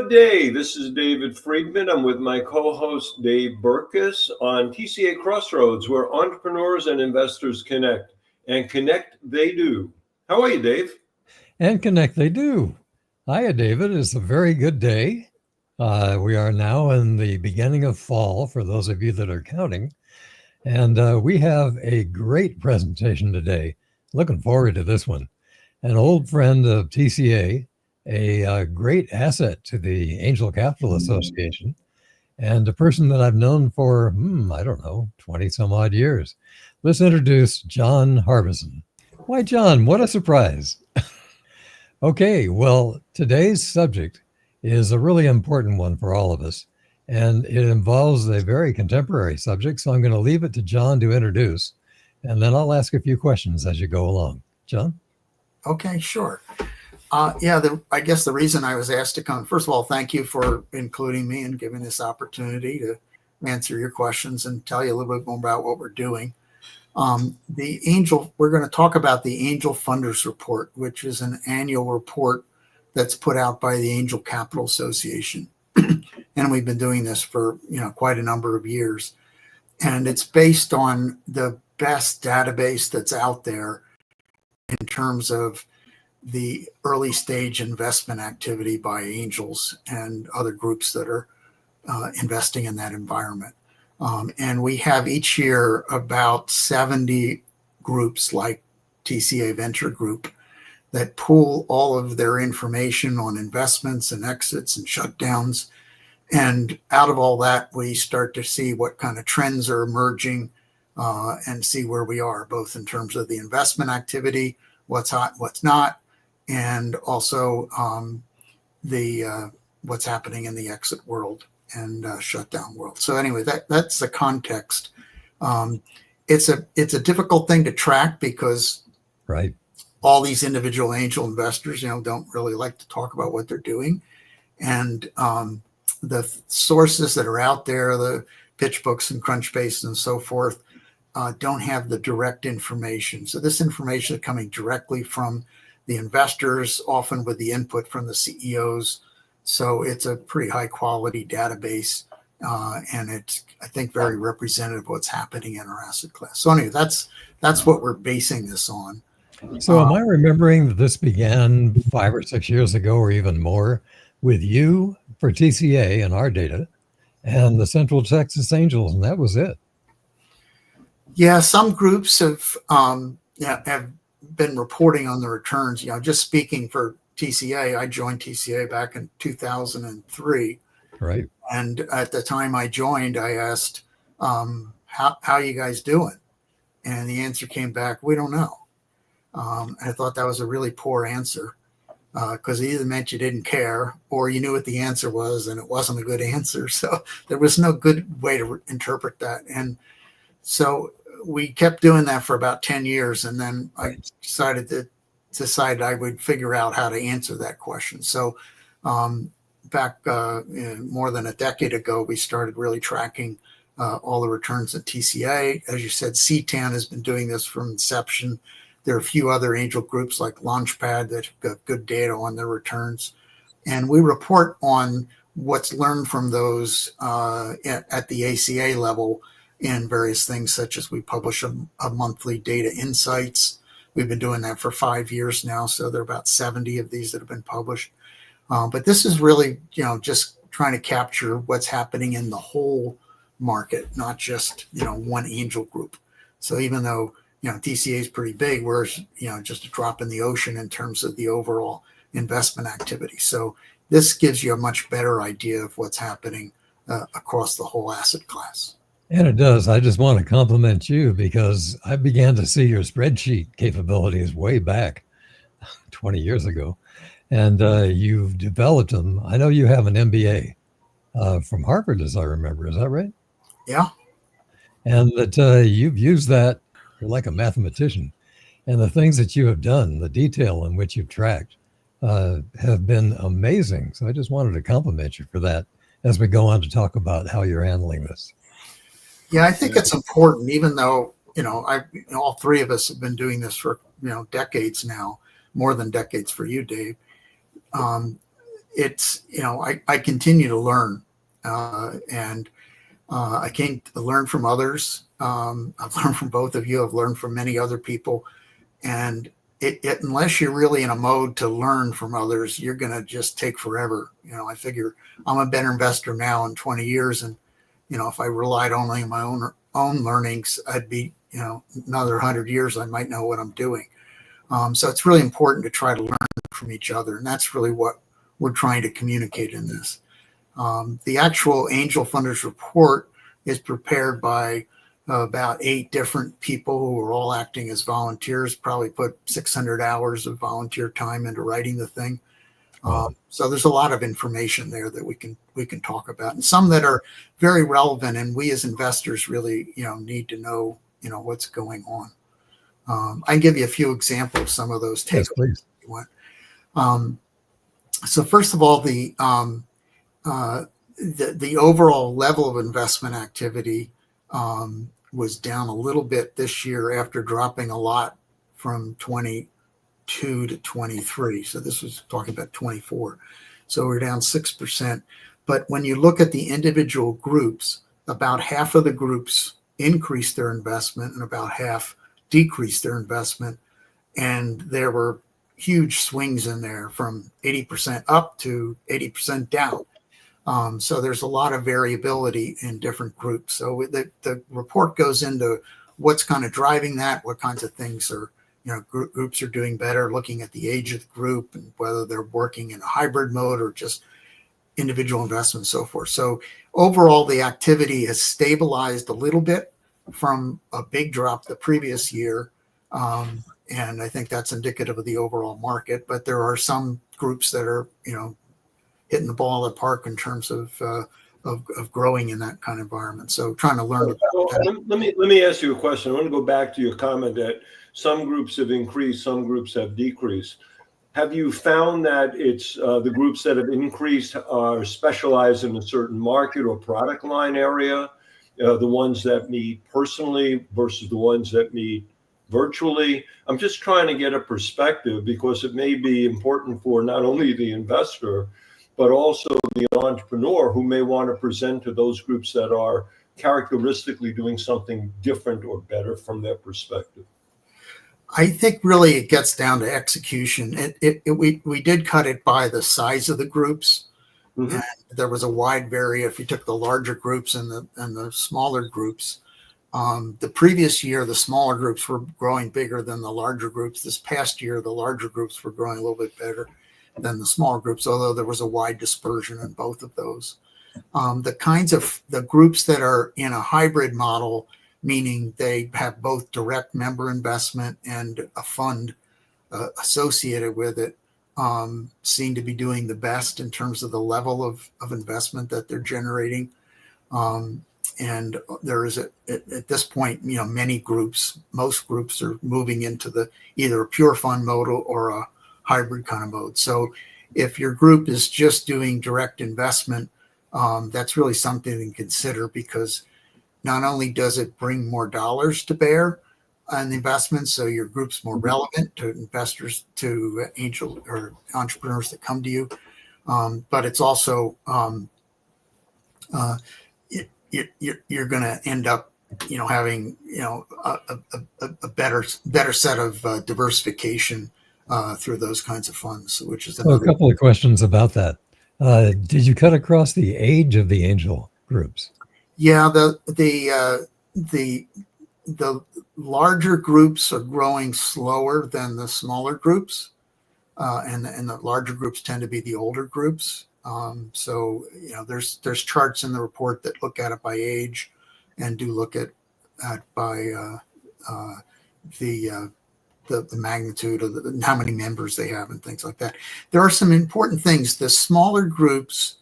Good day. This is David Friedman. I'm with my co-host Dave Burkus on TCA Crossroads, where entrepreneurs and investors connect. And connect they do. How are you, Dave? And connect they do. Hiya, David. It's a very good day. We are now in the beginning of fall, for those of you that are counting. And we have a great presentation today. Looking forward to this one. An old friend of TCA, a great asset to the Angel Capital Association, and a person that I've known for, 20 some odd years. Let's introduce John Harbison. Why, John, what a surprise. Okay, well, today's subject is a really important one for all of us, and it involves a very contemporary subject, so I'm going to leave it to John to introduce, and then I'll ask a few questions as you go along. John? Okay, sure. I guess the reason I was asked to come, first of all, thank you for including me and giving this opportunity to answer your questions and tell you a little bit more about what we're doing. We're going to talk about the Angel Funders Report, which is an annual report that's put out by the Angel Capital Association. And we've been doing this for, quite a number of years. And it's based on the best database that's out there in terms of the early stage investment activity by angels and other groups that are investing in that environment. And we have each year about 70 groups like TCA Venture Group that pool all of their information on investments and exits and shutdowns. And out of all that, we start to see what kind of trends are emerging and see where we are, both in terms of the investment activity, what's hot, what's not, and also what's happening in the exit world and shutdown world. So anyway, that's the context. It's a difficult thing to track because right, all these individual angel investors, don't really like to talk about what they're doing, and the sources that are out there, the PitchBooks and Crunchbase and so forth, don't have the direct information. So this information is coming directly from the investors, often with the input from the CEOs. So it's a pretty high quality database. And it's, I think, very representative of what's happening in our asset class. So anyway, that's what we're basing this on. So am I remembering that this began 5 or 6 years ago or even more with you for TCA and our data and the Central Texas Angels, and that was it? Yeah, some groups have been reporting on the returns. Just speaking for TCA, I joined TCA back in 2003. Right. And at the time I joined, I asked, how are you guys doing? And the answer came back, we don't know. I thought that was a really poor answer because it either meant you didn't care or you knew what the answer was and it wasn't a good answer. So there was no good way to interpret that. And so we kept doing that for about 10 years. And then I decided I would figure out how to answer that question. So back more than a decade ago, we started really tracking all the returns at TCA. As you said, CTAN has been doing this from inception. There are a few other angel groups like Launchpad that got good data on their returns. And we report on what's learned from those at the ACA level in various things, such as we publish a monthly data insights. We've been doing that for 5 years now. So there are about 70 of these that have been published. But this is really, just trying to capture what's happening in the whole market, not just, one angel group. So even though, TCA is pretty big, we're, just a drop in the ocean in terms of the overall investment activity. So this gives you a much better idea of what's happening across the whole asset class. And it does. I just want to compliment you because I began to see your spreadsheet capabilities way back 20 years ago. And you've developed them. I know you have an MBA from Harvard, as I remember. Is that right? Yeah. And that you've used that. You're like a mathematician. And the things that you have done, the detail in which you've tracked, have been amazing. So I just wanted to compliment you for that as we go on to talk about how you're handling this. Yeah, I think it's important, even though, all three of us have been doing this for, decades now, more than decades for you, Dave. it's, I continue to learn, and I came to learn from others. I've learned from both of you. I've learned from many other people, and unless you're really in a mode to learn from others, you're going to just take forever. I figure I'm a better investor now in 20 years, and if I relied only on my own learnings, I'd be, another 100 years, I might know what I'm doing. So it's really important to try to learn from each other, and that's really what we're trying to communicate in this. The actual Angel Funders report is prepared by about 8 different people who are all acting as volunteers, probably put 600 hours of volunteer time into writing the thing. So there's a lot of information there that we can talk about, and some that are very relevant, and we as investors really need to know what's going on. I can give you a few examples of some of those takeaways. Yes, please. If you want. So first of all, the overall level of investment activity was down a little bit this year after dropping a lot from 22 to 23. So this was talking about 24. So we're down 6%. But when you look at the individual groups, about half of the groups increased their investment and about half decreased their investment. And there were huge swings in there from 80% up to 80% down. So there's a lot of variability in different groups. So the report goes into what's kind of driving that, what kinds of things are, groups are doing better, looking at the age of the group and whether they're working in a hybrid mode or just individual investment and so forth. So overall, the activity has stabilized a little bit from a big drop the previous year. And I think that's indicative of the overall market, but there are some groups that are, hitting the ball at the park in terms of growing in that kind of environment. So trying to learn. Let me ask you a question. I want to go back to your comment that some groups have increased, some groups have decreased. Have you found that it's the groups that have increased are specialized in a certain market or product line area? The ones that meet personally versus the ones that meet virtually? I'm just trying to get a perspective because it may be important for not only the investor, but also the entrepreneur who may want to present to those groups that are characteristically doing something different or better from their perspective. I think really it gets down to execution. We did cut it by the size of the groups. Mm-hmm. And there was a wide variety. If you took the larger groups and the smaller groups, the previous year, the smaller groups were growing bigger than the larger groups. This past year, the larger groups were growing a little bit better than the smaller groups, although there was a wide dispersion in both of those. The kinds of the groups that are in a hybrid model, meaning they have both direct member investment and a fund associated with it, seem to be doing the best in terms of the level of investment that they're generating. And there is at this point, many groups, most groups are moving into either a pure fund mode or a hybrid kind of mode. So if your group is just doing direct investment, that's really something to consider, because not only does it bring more dollars to bear on the investment, so your group's more relevant to investors, to angel or entrepreneurs that come to you, but it's also you're going to end up having a better set of diversification through those kinds of funds, which is a couple of questions about that. Did you cut across the age of the angel groups? Yeah, the larger groups are growing slower than the smaller groups, and the larger groups tend to be the older groups. So there's charts in the report that look at it by age, and do look at by the magnitude of how many members they have and things like that. There are some important things. The smaller groups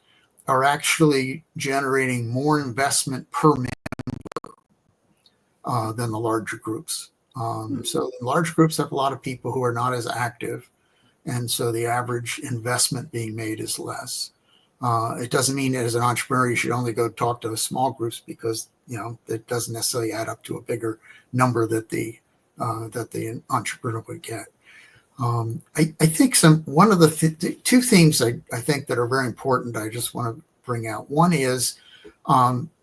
are actually generating more investment per member than the larger groups. So the large groups have a lot of people who are not as active, and so the average investment being made is less. It doesn't mean that as an entrepreneur you should only go talk to small groups, because it doesn't necessarily add up to a bigger number that the entrepreneur would get. I think one of the two themes I think that are very important, I just want to bring out. One is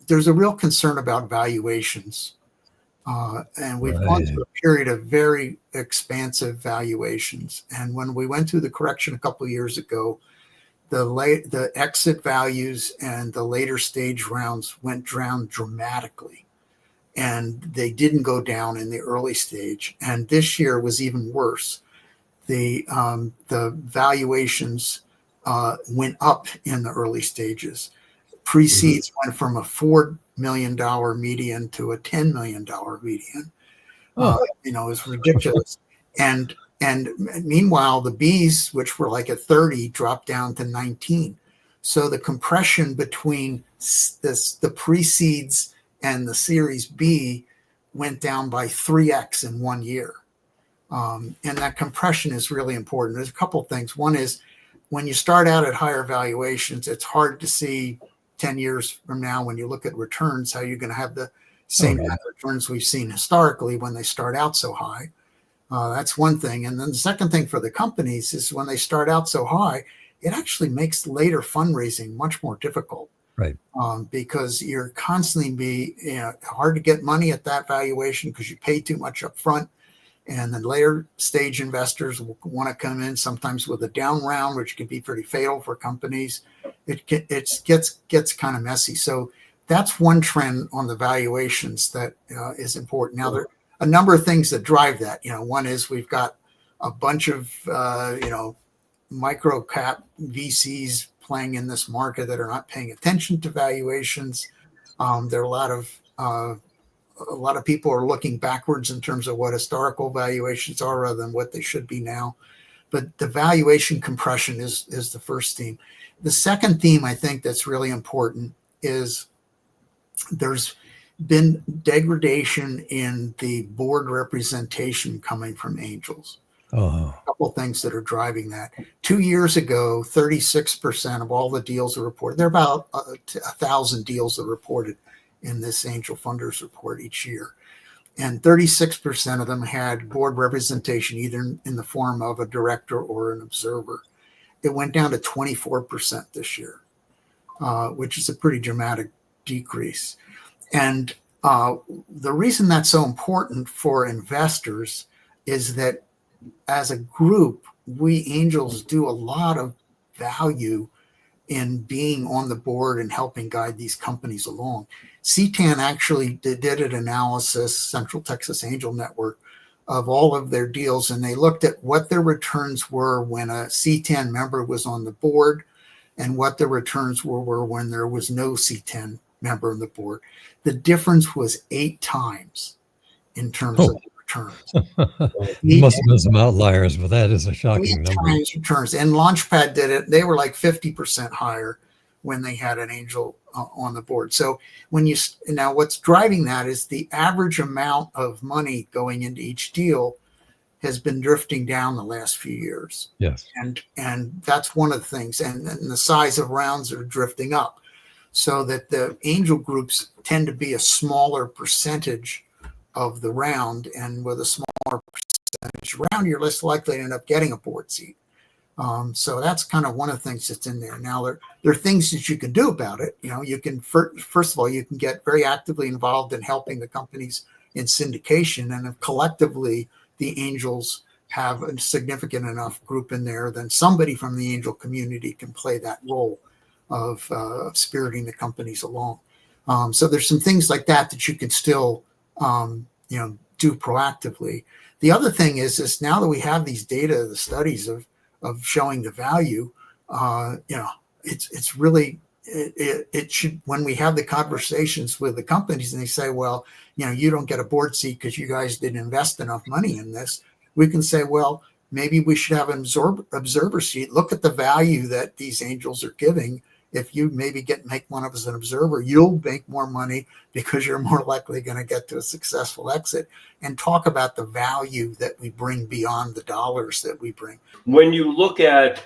there's a real concern about valuations. And we've gone through a period of very expansive valuations. And when we went through the correction a couple of years ago, the exit values and the later stage rounds went down dramatically. And they didn't go down in the early stage. And this year was even worse. The valuations went up in the early stages. Pre-seeds went from a $4 million median to a $10 million median. It's ridiculous. And meanwhile, the Bs, which were like at 30, dropped down to 19. So the compression between the pre-seeds and the Series B went down by 3x in 1 year. And that compression is really important. There's a couple of things. One is when you start out at higher valuations, it's hard to see 10 years from now when you look at returns, how you're going to have the same returns we've seen historically when they start out so high. That's one thing. And then the second thing for the companies is when they start out so high, it actually makes later fundraising much more difficult. Right. Because you're constantly hard to get money at that valuation because you pay too much up front. And then later stage investors will want to come in sometimes with a down round, which can be pretty fatal for companies. It gets kind of messy. So that's one trend on the valuations that is important. Now, there are a number of things that drive that. One is we've got a bunch of, micro cap VCs playing in this market that are not paying attention to valuations. There are a lot of people are looking backwards in terms of what historical valuations are rather than what they should be now. But the valuation compression is the first theme. The second theme I think that's really important is there's been degradation in the board representation coming from angels. A couple of things that are driving that. 2 years ago, 36% of all the deals are reported. There are about 1,000 deals that are reported in this angel funders report each year. And 36% of them had board representation, either in the form of a director or an observer. It went down to 24% this year, which is a pretty dramatic decrease. And the reason that's so important for investors is that as a group, we angels do a lot of value in being on the board and helping guide these companies along. CTAN actually did an analysis, Central Texas Angel Network, of all of their deals, and they looked at what their returns were when a CTAN member was on the board and what the returns were when there was no CTAN member on the board. The difference was 8 times in terms of returns. Must have been some outliers, but that is a shocking number. 8 times returns. And Launchpad did it. They were like 50% higher when they had an angel on the board. So now what's driving that is the average amount of money going into each deal has been drifting down the last few years. Yes. And that's one of the things. And the size of rounds are drifting up so that the angel groups tend to be a smaller percentage of the round, and with a smaller percentage round, you're less likely to end up getting a board seat. So that's kind of one of the things that's in there. Now, there are things that you can do about it. You can, first of all, you can get very actively involved in helping the companies in syndication. And if collectively the angels have a significant enough group in there, then somebody from the angel community can play that role of spiriting the companies along. So there's some things like that you can still do proactively. The other thing is now that we have these data, the studies of showing the value, it's really, it should, when we have the conversations with the companies and they say, well, you don't get a board seat because you guys didn't invest enough money in this, we can say, well, maybe we should have an observer seat. Look at the value that these angels are giving. If you maybe make one of us an observer, you'll make more money because you're more likely going to get to a successful exit, and talk about the value that we bring beyond the dollars that we bring. When you look at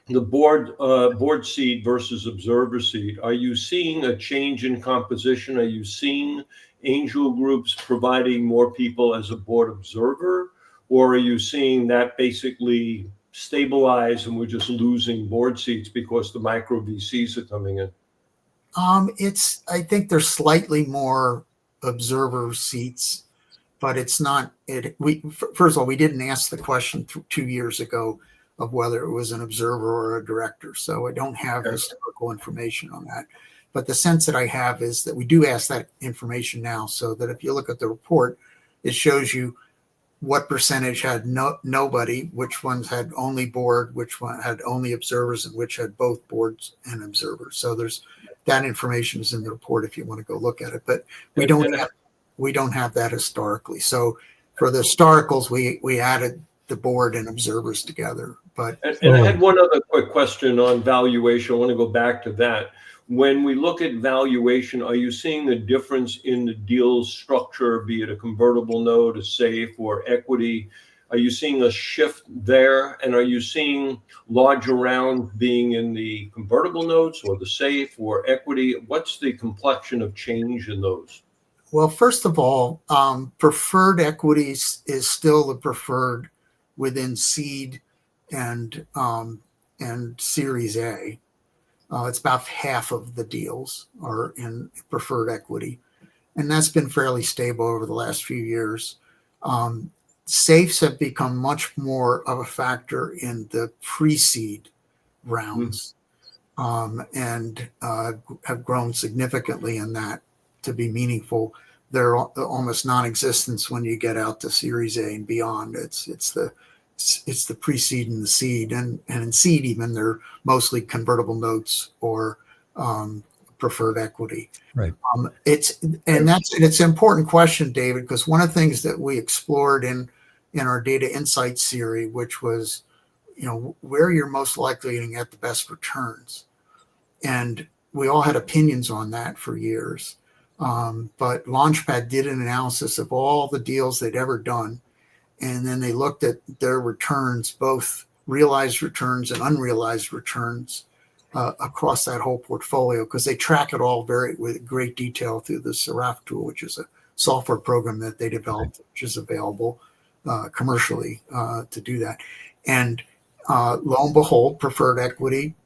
the board seat versus observer seat, are you seeing a change in composition? Are you seeing angel groups providing more people as a board observer, or are you seeing that basically stabilize and we're just losing board seats because the micro VCs are coming in? I think there's slightly more observer seats, but it's not it. First of all, we didn't ask the question 2 years ago of whether it was an observer or a director, so I don't have historical information on that. But the sense that I have is that we do ask that information now, so that if you look at the report, it shows you what percentage had nobody, which ones had only board, which one had only observers, and which had both boards and observers. So there's that information is in the report if you want to go look at it. But we don't have that historically. So for the historicals, we added the board and observers together. But and I had one other quick question on valuation. I want to go back to that. When we look at valuation, are you seeing a difference in the deal structure, be it a convertible note, a safe, or equity? Are you seeing a shift there? And are you seeing larger rounds being in the convertible notes or the safe or equity? What's the complexion of change in those? Well, first of all, preferred equities is still the preferred within seed and Series A. It's about half of the deals are in preferred equity, and that's been fairly stable over the last few years. Safes have become much more of a factor in the pre-seed rounds, and have grown significantly in that to be meaningful. They're almost non-existent when you get out to Series A and beyond. It's the pre-seed and the seed, and in seed even they're mostly convertible notes or preferred equity. Right. It's an important question, David, because one of the things that we explored in our data insight series, which was, where you're most likely to get the best returns, and we all had opinions on that for years. But Launchpad did an analysis of all the deals they'd ever done. And then they looked at their returns, both realized returns and unrealized returns across that whole portfolio, because they track it all with great detail through the Seraph tool, which is a software program that they developed, which is available commercially to do that. And lo and behold, preferred equity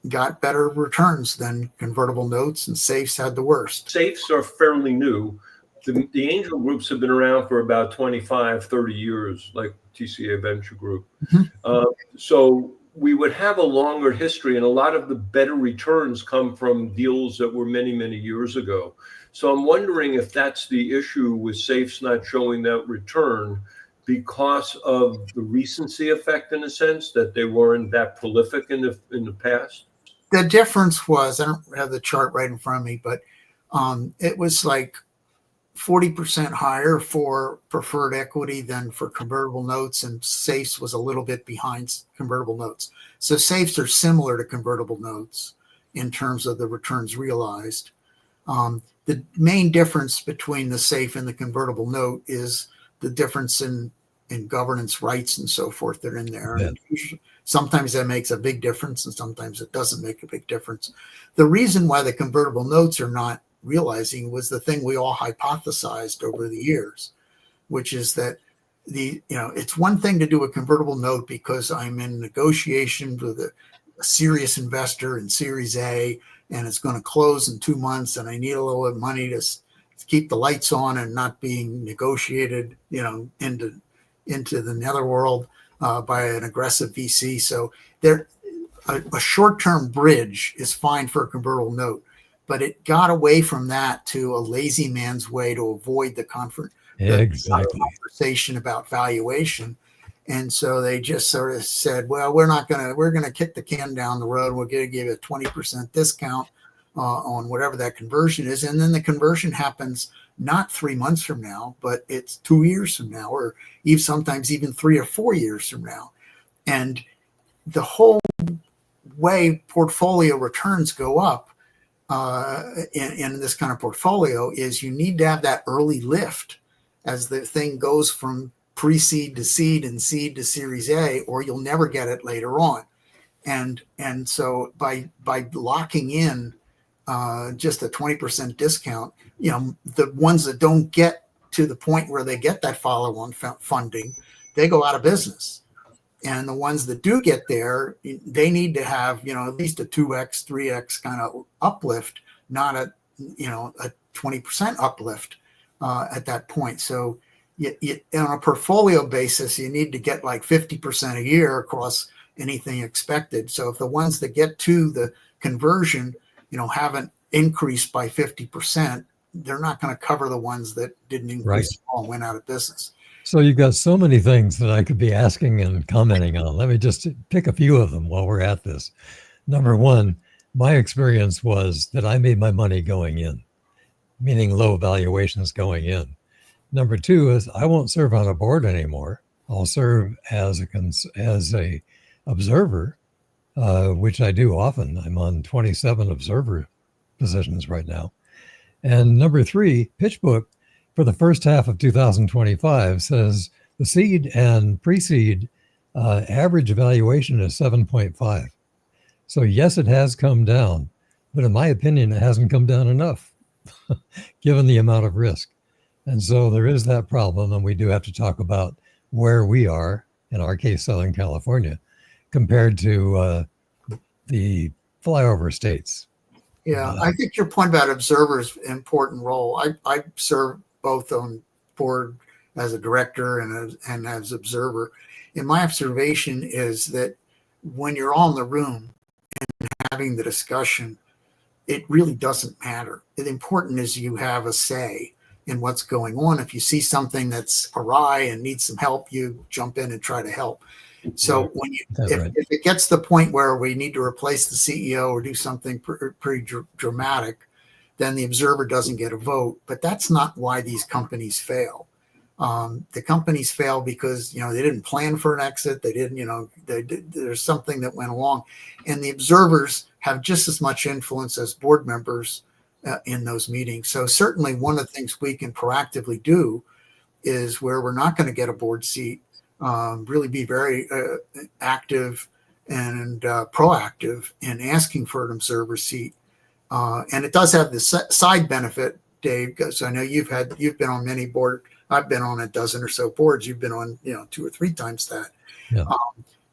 got better returns than convertible notes, and safes had the worst. Safes are fairly new. The angel groups have been around for about 25, 30 years, like TCA Venture Group. So we would have a longer history, and a lot of the better returns come from deals that were many, many years ago. So I'm wondering if that's the issue with safes not showing that return because of the recency effect, in a sense, that they weren't that prolific in the past. The difference was, I don't have the chart right in front of me, but it was like 40% higher for preferred equity than for convertible notes, and safes was a little bit behind convertible notes. So safes are similar to convertible notes in terms of the returns realized. The main difference between the safe and the convertible note is the difference in governance rights and so forth that are in there. Yeah. And sometimes that makes a big difference, and sometimes it doesn't make a big difference. The reason why the convertible notes are not realizing was the thing we all hypothesized over the years, which is that it's one thing to do a convertible note because I'm in negotiation with a serious investor in Series A, and it's going to close in 2 months, and I need a little bit of money to keep the lights on and not being negotiated, into the netherworld by an aggressive VC. So a short-term bridge is fine for a convertible note, but it got away from that to a lazy man's way to avoid the conversation about valuation. And so they just sort of said, well, we're going to kick the can down the road. We're going to give a 20% discount on whatever that conversion is. And then the conversion happens not 3 months from now, but it's 2 years from now, or even sometimes even 3 or 4 years from now. And the whole way portfolio returns go up in this kind of portfolio is you need to have that early lift as the thing goes from pre-seed to seed and seed to Series A, or you'll never get it later on. And so by locking in just a 20% discount, the ones that don't get to the point where they get that follow-on funding they go out of business. And the ones that do get there, they need to have, at least a 2x, 3x kind of uplift, not a 20% uplift at that point. So on a portfolio basis, you need to get like 50% a year across anything expected. So if the ones that get to the conversion, haven't increased by 50%, they're not going to cover the ones that didn't increase at all and went out of business. So you've got so many things that I could be asking and commenting on. Let me just pick a few of them while we're at this. Number one, my experience was that I made my money going in, meaning low valuations going in. Number two is I won't serve on a board anymore. I'll serve as a observer, which I do often. I'm on 27 observer positions right now. And number three, PitchBook for the first half of 2025 says the seed and pre-seed average valuation is 7.5. So yes, it has come down, but in my opinion, it hasn't come down enough given the amount of risk. And so there is that problem, and we do have to talk about where we are, in our case, Southern California, compared to the flyover states. Yeah, I think your point about observers important role. I serve both on board as a director and as observer. And my observation is that when you're all in the room and having the discussion, it really doesn't matter. The important is you have a say in what's going on. If you see something that's awry and needs some help, you jump in and try to help. So when if it gets to the point where we need to replace the CEO or do something pretty dramatic, then the observer doesn't get a vote. But that's not why these companies fail. The companies fail because they didn't plan for an exit. They didn't. There's something that went along, and the observers have just as much influence as board members in those meetings. So certainly one of the things we can proactively do is where we're not going to get a board seat, really be very active and proactive in asking for an observer seat. And it does have the side benefit, Dave, because I know you've been on many boards. I've been on a dozen or so boards. You've been on, 2 or 3 times that. Yeah.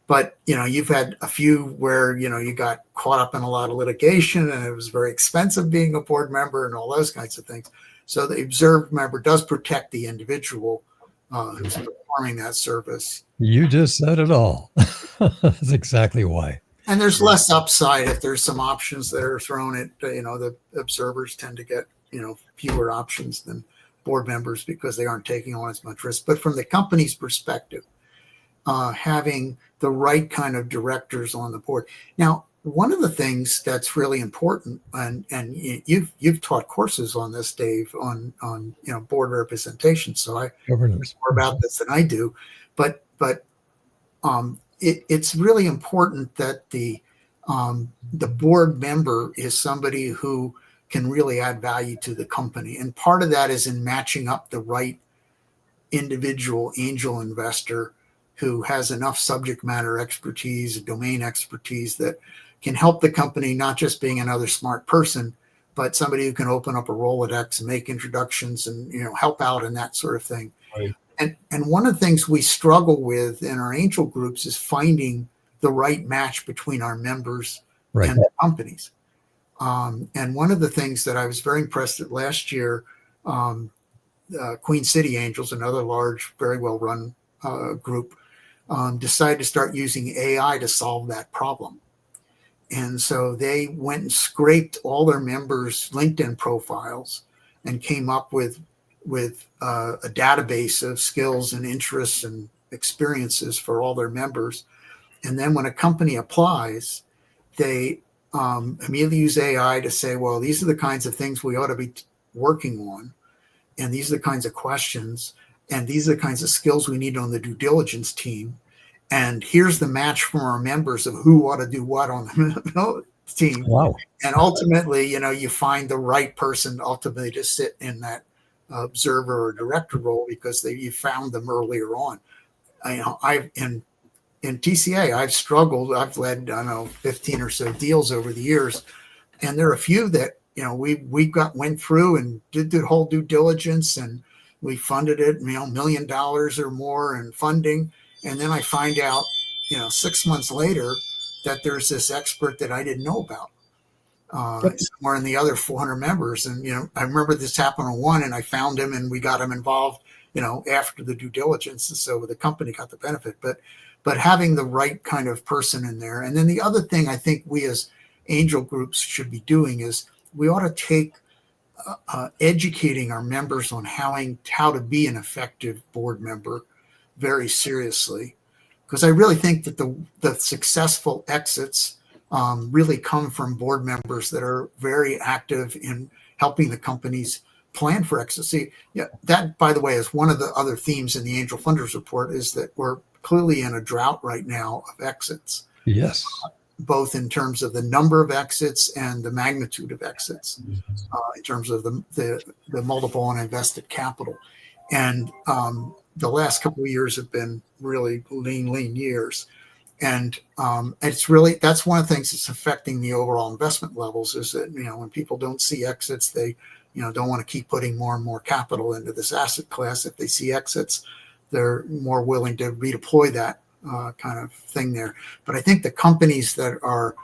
But you've had a few where you got caught up in a lot of litigation, and it was very expensive being a board member and all those kinds of things. So the observed member does protect the individual who's performing that service. You just said it all. That's exactly why. And there's less upside if there's some options that are thrown at, the observers tend to get, fewer options than board members because they aren't taking on as much risk. But from the company's perspective, having the right kind of directors on the board. Now, one of the things that's really important, and you've taught courses on this, Dave, on board representation. So I know more about this than I do, but it's really important that the board member is somebody who can really add value to the company, and part of that is in matching up the right individual angel investor who has enough subject matter expertise, domain expertise that can help the company, not just being another smart person, but somebody who can open up a Rolodex and make introductions and help out and that sort of thing. Right. And one of the things we struggle with in our angel groups is finding the right match between our members and the companies. And one of the things that I was very impressed at last year, Queen City Angels, another large, very well-run group, decided to start using AI to solve that problem. And so they went and scraped all their members' LinkedIn profiles and came up with a database of skills and interests and experiences for all their members. And then when a company applies, they immediately use AI to say, well, these are the kinds of things we ought to be working on. And these are the kinds of questions. And these are the kinds of skills we need on the due diligence team. And here's the match from our members of who ought to do what on the team. Wow. And ultimately, you find the right person ultimately to sit in that observer or director role because you found them earlier on. In TCA, I've struggled. I've led, 15 or so deals over the years. And there are a few that, we went through and did the whole due diligence and We funded it, $1 million or more in funding. And then I find out, 6 months later that there's this expert that I didn't know about. Somewhere in the other 400 members. And, I remember this happened on one, and I found him and we got him involved, after the due diligence. And so the company got the benefit, but having the right kind of person in there. And then the other thing I think we as angel groups should be doing is we ought to take educating our members on how to be an effective board member very seriously. Because I really think that the successful exits really come from board members that are very active in helping the companies plan for exit. See, that, by the way, is one of the other themes in the Angel Funders Report, is that we're clearly in a drought right now of exits. Yes. Both in terms of the number of exits and the magnitude of exits, in terms of the multiple on invested capital. And the last couple of years have been really lean years. And it's really, that's one of the things that's affecting the overall investment levels, is that, when people don't see exits, they, don't want to keep putting more and more capital into this asset class. If they see exits, they're more willing to redeploy that kind of thing there. But I think the companies that are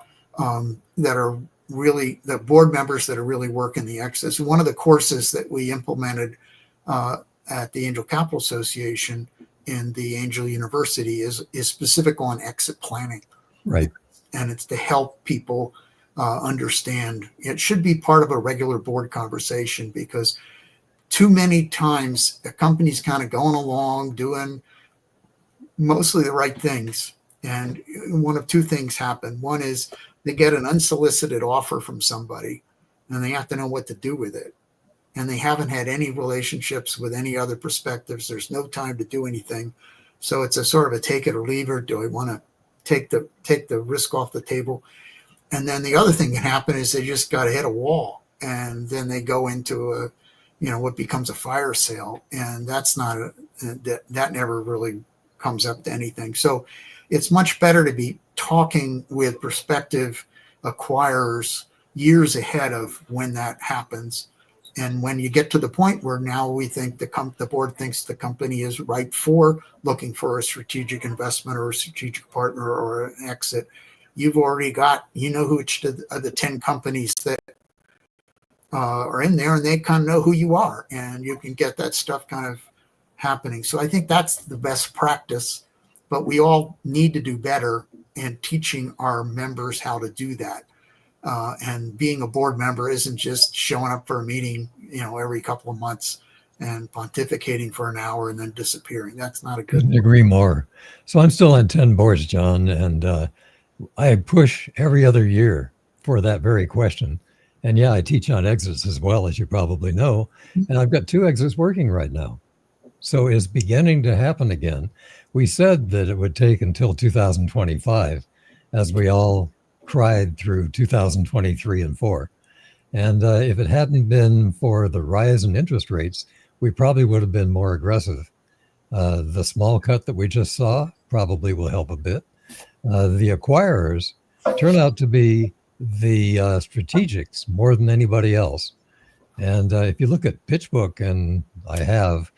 really the board members that are really working the exits. One of the courses that we implemented at the Angel Capital Association in the Angel University is specific on exit planning. Right. And it's to help people understand. It should be part of a regular board conversation, because too many times a company's kind of going along doing mostly the right things, and one of two things happen. One is they get an unsolicited offer from somebody and they have to know what to do with it, and they haven't had any relationships with any other perspectives. There's no time to do anything, so it's a sort of a take it or leave it. Do I want to take the risk off the table? And then the other thing that happen is they just got to hit a wall, and then they go into what becomes a fire sale, and that's not that never really comes up to anything. So it's much better to be talking with prospective acquirers years ahead of when that happens. And when you get to the point where now we think the board thinks the company is ripe for looking for a strategic investment or a strategic partner or an exit, you've already got, which of the 10 companies that are in there, and they kind of know who you are, and you can get that stuff kind of happening. So I think that's the best practice, but we all need to do better in teaching our members how to do that. And being a board member isn't just showing up for a meeting, every couple of months and pontificating for an hour and then disappearing. That's not a good. Couldn't agree more. So I'm still on 10 boards, John, and I push every other year for that very question. And yeah, I teach on exits as well, as you probably know. And I've got 2 exits working right now. So it's beginning to happen again. We said that it would take until 2025, as we all cried through 2023 and 4. And if it hadn't been for the rise in interest rates, we probably would have been more aggressive. The small cut that we just saw probably will help a bit. The acquirers turn out to be the strategics more than anybody else. And if you look at PitchBook, and I have,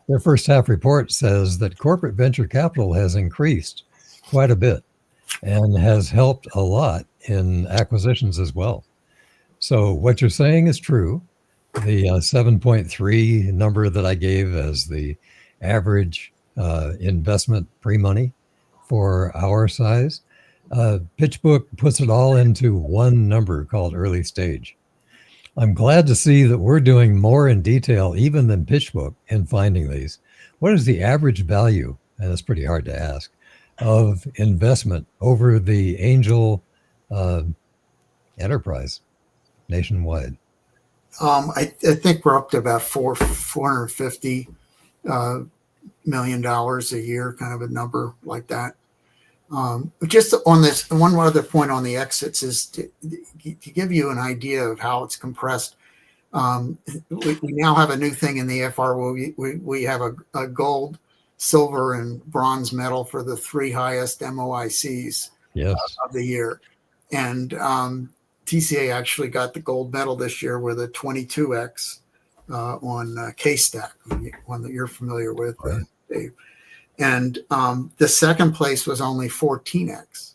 their first half report says that corporate venture capital has increased quite a bit and has helped a lot in acquisitions as well. So what you're saying is true. The 7.3 number that I gave as the average investment pre-money for our size, PitchBook puts it all into one number called early stage. I'm glad to see that we're doing more in detail even than PitchBook in finding these. What is the average value, and it's pretty hard to ask, of investment over the angel enterprise nationwide? I think we're up to about $450 million a year, kind of a number like that. Just on this, one other point on the exits is to give you an idea of how it's compressed. We now have a new thing in the FR where we have a gold, silver, and bronze medal for the 3 highest MOICs of the year. And TCA actually got the gold medal this year with a 22x on K-Stack, one that you're familiar with, Right. Dave. And the second place was only 14x,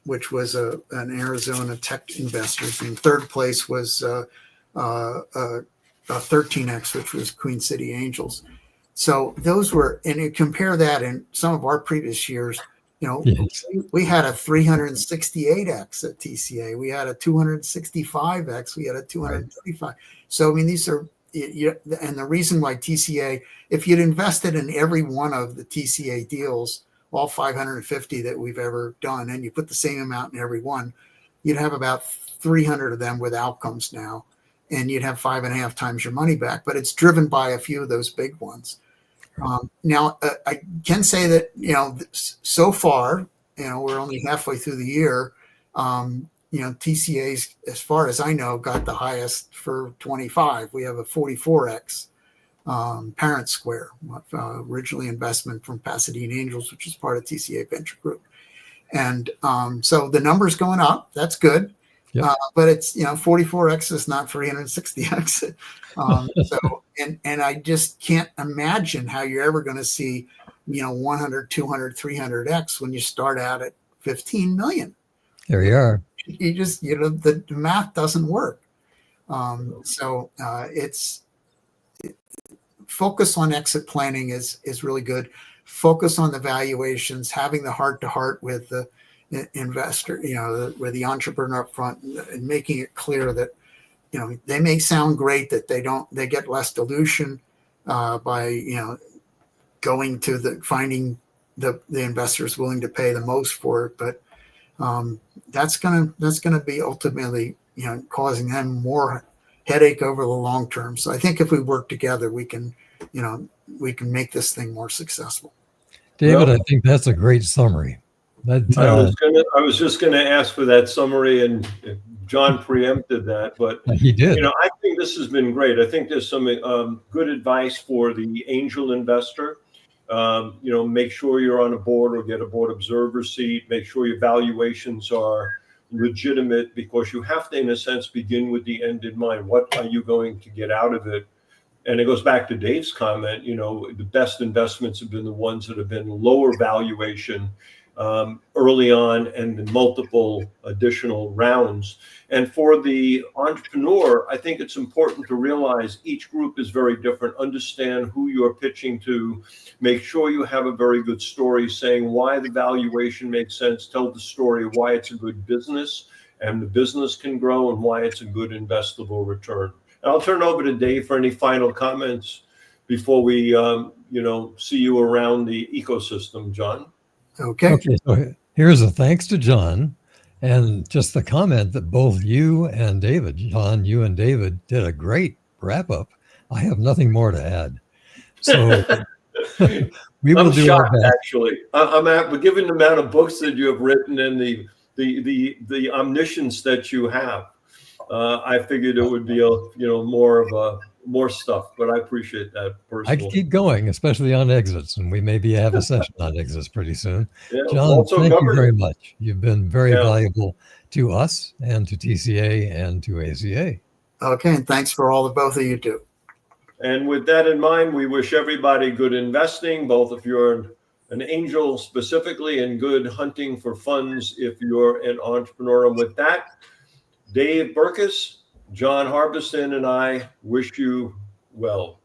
which was an Arizona tech investors. And third place was 13x, which was Queen City Angels. So those were, and you compare that in some of our previous years, Yes. we had a 368x at TCA. We had a 265x. We had a 235. So, I mean, these are, and the reason why TCA, if you'd invested in every one of the TCA deals, all 550 that we've ever done, and you put the same amount in every one, you'd have about 300 of them with outcomes now, and you'd have 5.5 times your money back. But it's driven by a few of those big ones. Now, I can say that, so far, we're only halfway through the year. TCA's, as far as I know, got the highest for 25. We have a 44x Parent Square, originally investment from Pasadena Angels, which is part of TCA Venture Group. And so the number's going up. That's good. Yep. But it's, 44x is not 360x. And I just can't imagine how you're ever going to see, 100, 200, 300x when you start out at 15 million. There you are. You just, the math doesn't work. It's focus on exit planning is really good. Focus on the valuations, having the heart-to-heart with the investor, with the entrepreneur up front, and making it clear that, they may sound great that they get less dilution by, going to finding the investors willing to pay the most for it. But that's gonna be ultimately, causing them more headache over the long term. So I think if we work together, we can make this thing more successful. David, Well, I think that's a great summary. I was just gonna ask for that summary, and John preempted that, but he did. I think this has been great. I think there's some good advice for the angel investor. Make sure you're on a board or get a board observer seat. Make sure your valuations are legitimate, because you have to, in a sense, begin with the end in mind. What are you going to get out of it? And it goes back to Dave's comment, the best investments have been the ones that have been lower valuation early on and in multiple additional rounds. And for the entrepreneur, I think it's important to realize each group is very different. Understand who you're pitching to. Make sure you have a very good story saying why the valuation makes sense. Tell the story of why it's a good business and the business can grow, and why it's a good investable return. And I'll turn over to Dave for any final comments before we, see you around the ecosystem, John. Okay. So here's a thanks to John, and just the comment that both you and David, John, you and David did a great wrap up. I have nothing more to add. So we will do our best. Actually, given the amount of books that you have written and the omniscience that you have, I figured it would be more stuff, but I appreciate that personally. I can keep going, especially on exits, and we maybe have a session on exits pretty soon. Yeah, John, thank you very much. You've been very valuable to us and to TCA and to ACA. Okay, and thanks for all that both of you do. And with that in mind, we wish everybody good investing, both if you're an angel specifically, and good hunting for funds if you're an entrepreneur. And with that, Dave Burkus, John Harbison, and I wish you well.